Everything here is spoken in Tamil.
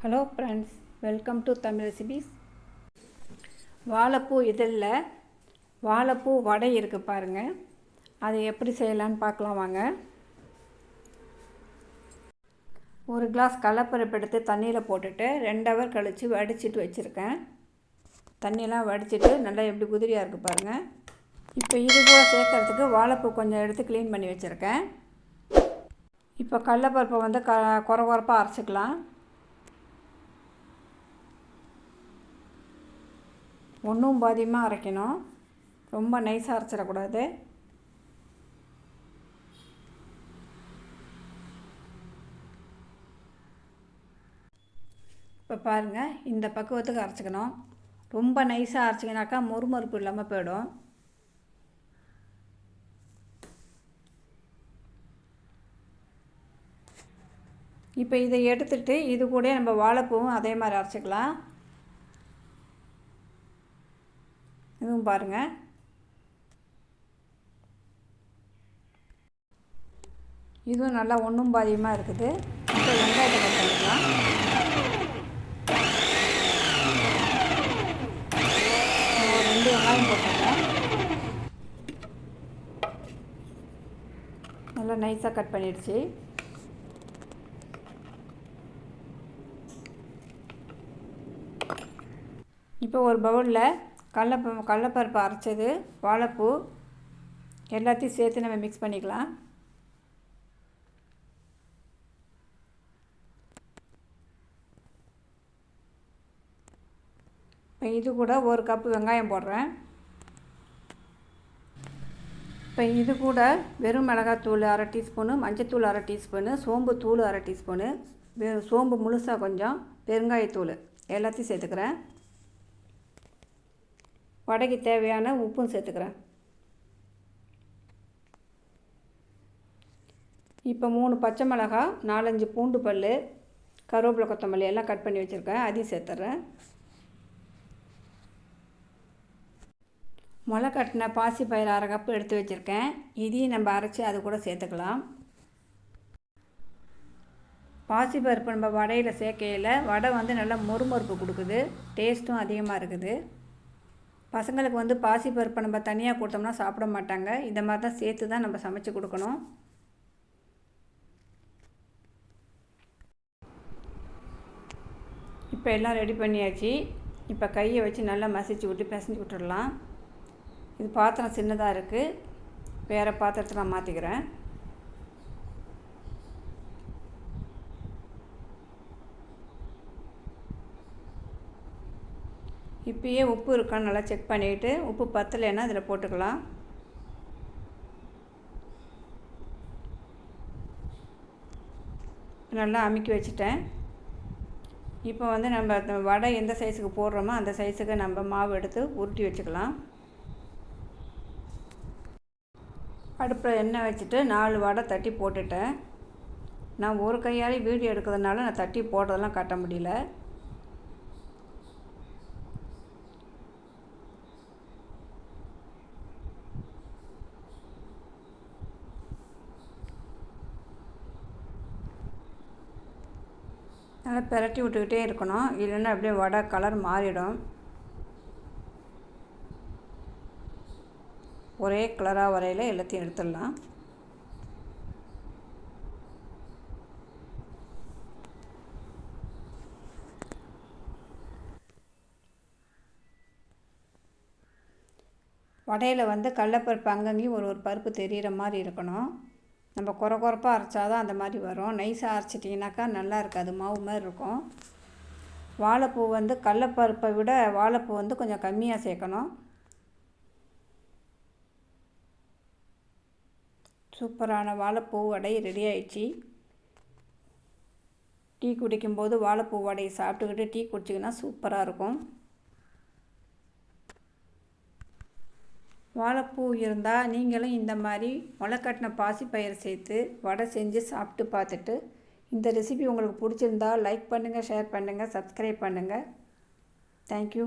Hello friends, welcome to Tamil recipes. வாழைப்பூ இதழில் வாழைப்பூ வடை இருக்குது பாருங்கள். அதை எப்படி செய்யலான்னு பார்க்கலாம் வாங்க. ஒரு கிளாஸ் கடலைப்பருப்பு எடுத்து தண்ணியில் போட்டுட்டு 2 ஹவர் கழித்து வடிச்சிட்டு வச்சுருக்கேன். தண்ணியெல்லாம் வடிச்சிட்டு நல்லா எப்படி குதிரியாக இருக்குது பாருங்கள். இப்போ இது கூட சேர்க்கறதுக்கு வாழைப்பூ கொஞ்சம் எடுத்து க்ளீன் பண்ணி வச்சுருக்கேன். இப்போ கடலைப்பருப்பை வந்து குறப்பாக அரைச்சிக்கலாம். ஒன்றும் பாதியமாக அரைக்கணும், ரொம்ப நைஸாக அரைச்சிடக்கூடாது. இப்போ பாருங்கள், இந்த பக்குவத்துக்கு அரைச்சிக்கணும். ரொம்ப நைஸாக அரைச்சிங்கனாக்கா மொறுமொறுப்பு இல்லாமல் போயிடும். இப்போ இதை எடுத்துகிட்டு இது கூட நம்ம வாழைப்பூவும் அதே மாதிரி அரைச்சிக்கலாம். இதுவும் பாருங்கள். இதுவும் நல்லா ஒன்றும் பாதியமாக இருக்குது. இப்போ வெங்காயத்தை கட் பண்ணிக்கலாம். ஒரு 2 வெங்காயம் போட்டுருக்கேன். நல்லா நைஸாக கட் பண்ணிடுச்சு. இப்போ ஒரு பவுலில் கடலைப்பருப்பு அரைச்சது, வாழைப்பூ எல்லாத்தையும் சேர்த்து நம்ம மிக்ஸ் பண்ணிக்கலாம். இப்போ இது கூட 1 கப்பு வெங்காயம் போடுறேன். இப்போ இது கூட வெறும் மிளகாத்தூள் 1/2 டீஸ்பூனு, மஞ்சத்தூள் 1/2 டீஸ்பூனு, சோம்பு தூள் 1/2 டீஸ்பூனு, சோம்பு முழுசாக கொஞ்சம், பெருங்காயத்தூள் எல்லாத்தையும் சேர்த்துக்கிறேன். வடைக்கு தேவையான உப்பும் சேர்த்துக்கிறேன். இப்போ 3 பச்சை மிளகாய், 4-5 பூண்டு பல், கருவேப்பிலை, கொத்தமல்லி எல்லாம் கட் பண்ணி வச்சுருக்கேன், அதையும் சேர்த்துட்றேன். முளை கட்டின பாசிப்பயிறு 1/2 கப்பு எடுத்து வச்சுருக்கேன், இதையும் நம்ம அரைச்சி அது கூட சேர்த்துக்கலாம். பாசிப்பருப்பு நம்ம வடையில் சேர்க்கையில் வடை வந்து நல்லா மொறுமொறுப்பு கொடுக்குது, டேஸ்ட்டும் அதிகமாக இருக்குது. பசங்களுக்கு வந்து பாசிப்பருப்பை நம்ம தனியாக கொடுத்தோம்னா சாப்பிட மாட்டாங்க. இந்த மாதிரி தான் சேர்த்து தான் நம்ம சமைச்சு கொடுக்கணும். இப்போ எல்லாம் ரெடி பண்ணியாச்சு. இப்போ கையை வச்சு நல்லா மசிச்சு விட்டு பிசைஞ்சு விட்டுடலாம். இது பாத்திரம் சின்னதாக இருக்குது, வேறு பாத்திரத்தில் நான் மாற்றிக்கிறேன். இப்போயே உப்பு இருக்கான்னு நல்லா செக் பண்ணிவிட்டு, உப்பு பத்தலைன்னா இதில் போட்டுக்கலாம். நல்லா அமுக்கி வச்சுட்டேன். இப்போ வந்து நம்ம வடை எந்த சைஸுக்கு போடுறோமோ அந்த சைஸுக்கு நம்ம மாவு எடுத்து உருட்டி வச்சுக்கலாம். அடுப்பில் எண்ணெய் வச்சுட்டு 4 வடை தட்டி போட்டுட்டேன். நான் ஒரு கையாலே வீடியோ எடுக்கிறதுனால நான் தட்டி போடுறதெல்லாம் காட்ட முடியல. நல்லா பிரட்டி விட்டுக்கிட்டே இருக்கணும், இல்லைன்னா அப்படியே வடை கலர் மாறிடும். ஒரே கலராக வரையில் எல்லாத்தையும் எடுத்துடலாம். வடையில் வந்து கடலைப்பருப்பு அங்கங்கேயும் ஒரு பருப்பு தெரிகிற மாதிரி இருக்கணும். நம்ம குறப்பாக அரைச்சாதான் அந்த மாதிரி வரும். நைஸாக அரைச்சிட்டிங்கனாக்கா நல்லா இருக்காது, மாவு மாதிரி இருக்கும். வாழைப்பூ வந்து கடலைப்பருப்பை விட வாழைப்பூ வந்து கொஞ்சம் கம்மியாக சேர்க்கணும். சூப்பரான வாழைப்பூ வடை ரெடி ஆயிடுச்சு. டீ குடிக்கும்போது வாழைப்பூ வடையை சாப்பிட்டுக்கிட்டு டீ குடிச்சிங்கன்னா சூப்பராக இருக்கும். வாழைப்பூ இருந்தால் நீங்களும் இந்த மாதிரி முளைக்கட்டின பாசிப்பயிறு சேர்த்து வடை செஞ்சு சாப்பிட்டு பார்த்துட்டு, இந்த ரெசிபி உங்களுக்கு பிடிச்சிருந்தா லைக் பண்ணுங்கள், ஷேர் பண்ணுங்கள், சப்ஸ்கிரைப் பண்ணுங்கள். தேங்க்யூ.